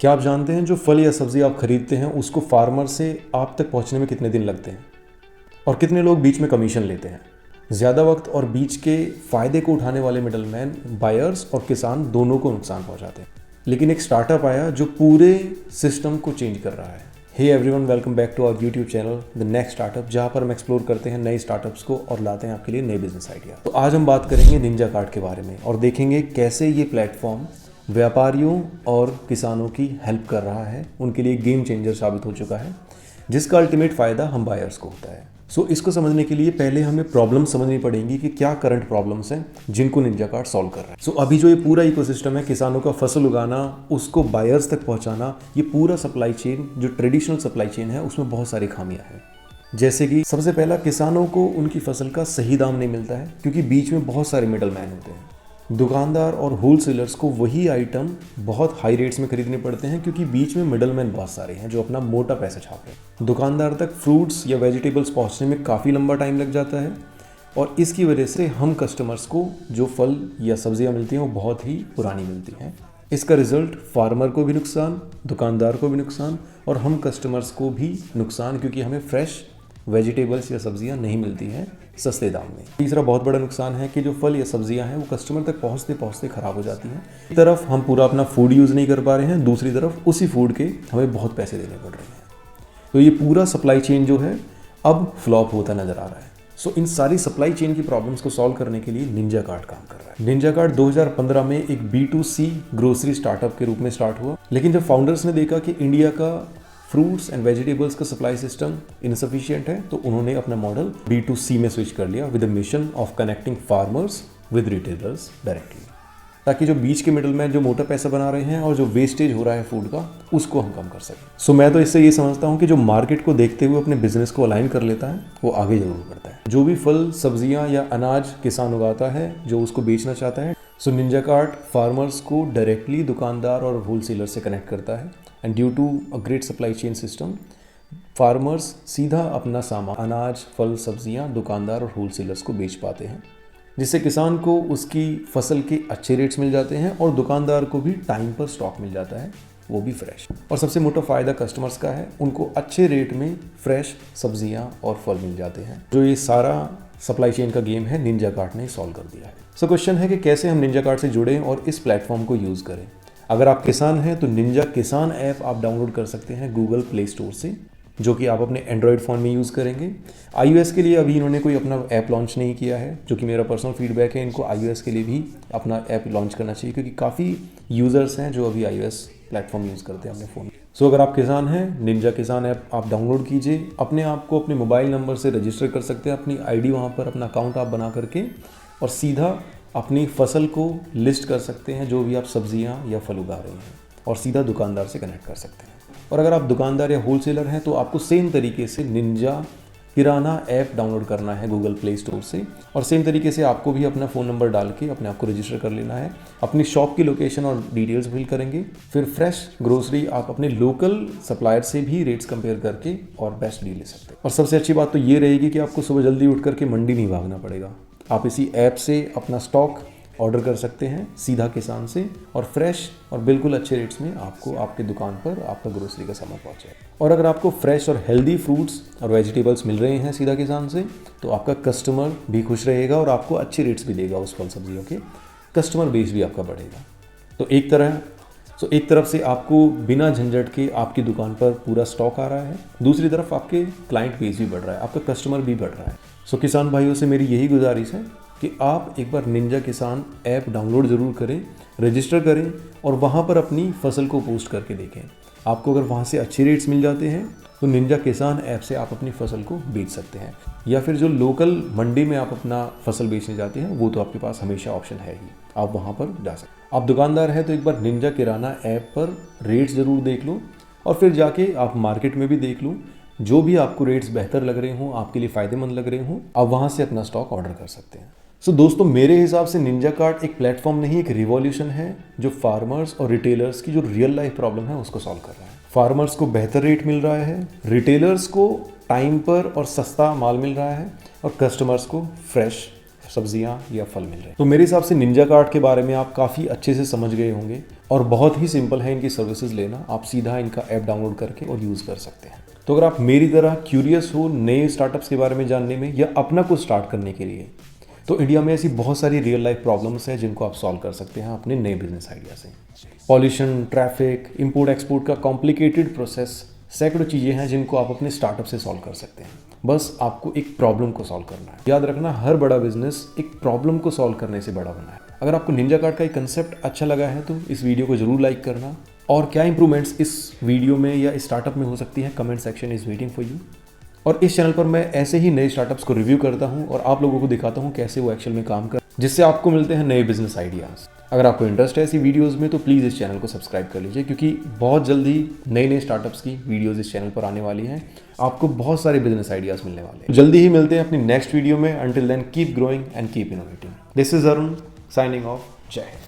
क्या आप जानते हैं जो फल या सब्जी आप खरीदते हैं उसको फार्मर से आप तक पहुंचने में कितने दिन लगते हैं और कितने लोग बीच में कमीशन लेते हैं? ज़्यादा वक्त और बीच के फ़ायदे को उठाने वाले मिडलमैन बायर्स और किसान दोनों को नुकसान पहुंचाते हैं। लेकिन एक स्टार्टअप आया जो पूरे सिस्टम को चेंज कर रहा है। Hey everyone, welcome back to our YouTube channel the next startup, जहां पर हम एक्सप्लोर करते हैं नए स्टार्टअप्स को और लाते हैं आपके लिए नए बिजनेस आइडिया। तो आज हम बात करेंगे निंजा कार्ट के बारे में और देखेंगे कैसे ये प्लेटफॉर्म व्यापारियों और किसानों की हेल्प कर रहा है, उनके लिए गेम चेंजर साबित हो चुका है, जिसका अल्टीमेट फ़ायदा हम बायर्स को होता है। इसको समझने के लिए पहले हमें प्रॉब्लम समझनी पड़ेगी कि क्या करंट प्रॉब्लम्स हैं जिनको निंजा कार्ट सॉल्व कर रहा है। अभी जो ये पूरा इकोसिस्टम है, किसानों का फसल उगाना, उसको बायर्स तक पहुंचाना, ये पूरा सप्लाई चेन जो ट्रेडिशनल सप्लाई चेन है उसमें बहुत सारी खामियां हैं। जैसे कि सबसे पहला, किसानों को उनकी फसल का सही दाम नहीं मिलता है क्योंकि बीच में बहुत सारे मिडल मैन होते हैं। दुकानदार और होलसेलर्स को वही आइटम बहुत हाई रेट्स में खरीदने पड़ते हैं क्योंकि बीच में मिडलमैन बहुत सारे हैं जो अपना मोटा पैसा छाप रहे हैं। दुकानदार तक फ्रूट्स या वेजिटेबल्स पहुंचने में काफ़ी लंबा टाइम लग जाता है और इसकी वजह से हम कस्टमर्स को जो फल या सब्जियां मिलती हैं वो बहुत ही पुरानी मिलती हैं। इसका रिजल्ट फार्मर को भी नुकसान, दुकानदार को भी नुकसान और हम कस्टमर्स को भी नुकसान, क्योंकि हमें फ्रेश वेजिटेबल्स या सब्जियां नहीं मिलती हैं सस्ते दाम में। तीसरा बहुत बड़ा नुकसान है कि जो फल या सब्जियां हैं वो कस्टमर तक पहुंचते पहुंचते खराब हो जाती हैं। एक तरफ हम पूरा अपना फूड यूज़ नहीं कर पा रहे हैं, दूसरी तरफ उसी फूड के हमें बहुत पैसे देने पड़ रहे हैं। तो ये पूरा सप्लाई चेन जो है अब फ्लॉप होता नजर आ रहा है। इन सारी सप्लाई चेन की प्रॉब्लम्स को सॉल्व करने के लिए निंजा कार्ट काम कर रहा है। निंजा कार्ट 2015 में एक B2C ग्रोसरी स्टार्टअप के रूप में स्टार्ट हुआ, लेकिन जब फाउंडर्स ने देखा कि इंडिया का फ्रूट्स एंड वेजिटेबल्स का सप्लाई सिस्टम इनसफिशिएंट है, तो उन्होंने अपना मॉडल B2C में स्विच कर लिया with the mission of connecting farmers with retailers directly, ताकि जो बीच के मिडलमैन जो मोटा पैसा बना रहे हैं और जो वेस्टेज हो रहा है फूड का, उसको हम कम कर सकें। मैं तो इससे ये समझता हूँ कि जो मार्केट को देखते हुए अपने बिजनेस को अलाइन कर लेता है वो आगे जरूर बढ़ता है। जो भी फल सब्जियाँ या अनाज किसान उगाता है जो उसको बेचना चाहता है, निंजा कार्ट फार्मर्स को डायरेक्टली दुकानदार और होलसेलर से कनेक्ट करता है and due to a great supply chain system, farmers सीधा अपना सामान, अनाज, फल, सब्जियां दुकानदार और होलसेलर्स को बेच पाते हैं, जिससे किसान को उसकी फसल के अच्छे रेट्स मिल जाते हैं और दुकानदार को भी टाइम पर स्टॉक मिल जाता है, वो भी फ्रेश। और सबसे मोटा फ़ायदा कस्टमर्स का है, उनको अच्छे रेट में फ्रेश सब्जियां और फल मिल जाते हैं। जो ये सारा सप्लाई चेन का गेम है, निंजा कार्ट ने सॉल्व कर दिया है। क्वेश्चन है कि कैसे हम निंजा कार्ट से जुड़ें और इस प्लेटफॉर्म को यूज़ करें। अगर आप किसान हैं तो निंजा किसान ऐप आप डाउनलोड कर सकते हैं गूगल प्ले स्टोर से, जो कि आप अपने एंड्रॉयड फ़ोन में यूज़ करेंगे। iOS के लिए अभी इन्होंने कोई अपना ऐप लॉन्च नहीं किया है, जो कि मेरा पर्सनल फीडबैक है, इनको iOS के लिए भी अपना ऐप लॉन्च करना चाहिए क्योंकि काफ़ी यूज़र्स हैं जो अभी iOS प्लेटफॉर्म यूज़ करते हैं अपने फ़ोन। अगर आप किसान हैं, निंजा किसान ऐप आप डाउनलोड कीजिए, अपने आप को अपने मोबाइल नंबर से रजिस्टर कर सकते हैं, अपनी ID वहाँ पर अपना अकाउंट आप बना करके और सीधा अपनी फसल को लिस्ट कर सकते हैं, जो भी आप सब्जियां या फल उगा रहे हैं, और सीधा दुकानदार से कनेक्ट कर सकते हैं। और अगर आप दुकानदार या होलसेलर हैं तो आपको सेम तरीके से निंजा किराना ऐप डाउनलोड करना है गूगल प्ले स्टोर से, और सेम तरीके से आपको भी अपना फ़ोन नंबर डाल के अपने आप को रजिस्टर कर लेना है। अपनी शॉप की लोकेशन और डिटेल्स फिल करेंगे, फिर फ्रेश ग्रोसरी आप अपने लोकल सप्लायर से भी रेट्स कंपेयर करके और बेस्ट डील ले सकते हैं। और सबसे अच्छी बात तो ये रहेगी कि आपको सुबह जल्दी उठ करके मंडी नहीं भागना पड़ेगा। आप इसी ऐप से अपना स्टॉक ऑर्डर कर सकते हैं सीधा किसान से, और फ्रेश और बिल्कुल अच्छे रेट्स में आपको आपके दुकान पर आपका ग्रोसरी का सामान पहुंचेगा। और अगर आपको फ्रेश और हेल्दी फ्रूट्स और वेजिटेबल्स मिल रहे हैं सीधा किसान से, तो आपका कस्टमर भी खुश रहेगा और आपको अच्छे रेट्स भी देगा उस फल सब्जियों के, कस्टमर बेस भी आपका बढ़ेगा। एक तरफ से आपको बिना झंझट के आपकी दुकान पर पूरा स्टॉक आ रहा है, दूसरी तरफ आपके क्लाइंट बेस भी बढ़ रहा है, आपका कस्टमर भी बढ़ रहा है। किसान भाइयों से मेरी यही गुजारिश है कि आप एक बार निंजा किसान ऐप डाउनलोड ज़रूर करें, रजिस्टर करें और वहाँ पर अपनी फसल को पोस्ट करके देखें। आपको अगर वहाँ से अच्छे रेट्स मिल जाते हैं तो निंजा किसान ऐप से आप अपनी फसल को बेच सकते हैं, या फिर जो लोकल मंडी में आप अपना फसल बेचने जाते हैं वो तो आपके पास हमेशा ऑप्शन है ही, आप वहाँ पर जा सकते हैं। आप दुकानदार हैं तो एक बार निंजा किराना ऐप पर रेट्स ज़रूर देख लो और फिर जाके आप मार्केट में भी देख लो, जो भी आपको रेट्स बेहतर लग रहे हों, आपके लिए फ़ायदेमंद लग रहे हों, आप वहाँ से अपना स्टॉक ऑर्डर कर सकते हैं। दोस्तों, मेरे हिसाब से निंजा कार्ट एक प्लेटफॉर्म नहीं, एक रिवॉल्यूशन है जो फार्मर्स और रिटेलर्स की जो रियल लाइफ प्रॉब्लम है उसको सॉल्व कर रहा है। फार्मर्स को बेहतर रेट मिल रहा है, रिटेलर्स को टाइम पर और सस्ता माल मिल रहा है, और कस्टमर्स को फ्रेश सब्जियां या फल मिल रहे हैं। तो मेरे हिसाब से निंजा कार्ट के बारे में आप काफ़ी अच्छे से समझ गए होंगे और बहुत ही सिंपल है इनकी सर्विसेज लेना। आप सीधा इनका ऐप डाउनलोड करके और यूज़ कर सकते हैं। तो अगर आप मेरी तरह क्यूरियस हो नए स्टार्टअप्स के बारे में जानने में या अपना कुछ स्टार्ट करने के लिए, तो इंडिया में ऐसी बहुत सारी रियल लाइफ प्रॉब्लम्स हैं जिनको आप सॉल्व कर सकते हैं अपने नए बिजनेस आइडिया से। पॉल्यूशन, ट्रैफिक, इंपोर्ट एक्सपोर्ट का कॉम्प्लिकेटेड प्रोसेस, सैकड़ों चीज़ें हैं जिनको आप अपने स्टार्टअप से सॉल्व कर सकते हैं। बस आपको एक प्रॉब्लम को सॉल्व करना है। याद रखना, हर बड़ा बिजनेस एक प्रॉब्लम को सॉल्व करने से बड़ा बना है। अगर आपको निंजा कार्ट का एक कंसेप्ट अच्छा लगा है तो इस वीडियो को जरूर लाइक करना, और क्या इंप्रूवमेंट्स इस वीडियो में या इस स्टार्टअप में हो सकती है, comment section is waiting for you. और इस चैनल पर मैं ऐसे ही नए स्टार्टअप्स को रिव्यू करता हूँ और आप लोगों को दिखाता हूँ कैसे वो एक्चुअल में काम कर, जिससे आपको मिलते हैं नए बिजनेस आइडियाज़। अगर आपको इंटरेस्ट है ऐसी वीडियोस में तो प्लीज़ इस चैनल को सब्सक्राइब कर लीजिए, क्योंकि बहुत जल्दी नए स्टार्टअप्स की वीडियोस इस चैनल पर आने वाली हैं। आपको बहुत सारे बिजनेस आइडियाज़ मिलने वाले हैं। जल्दी ही मिलते हैं अपनी नेक्स्ट वीडियो में। Until then keep growing and keep innovating. This is Arun signing off. जय हिंद।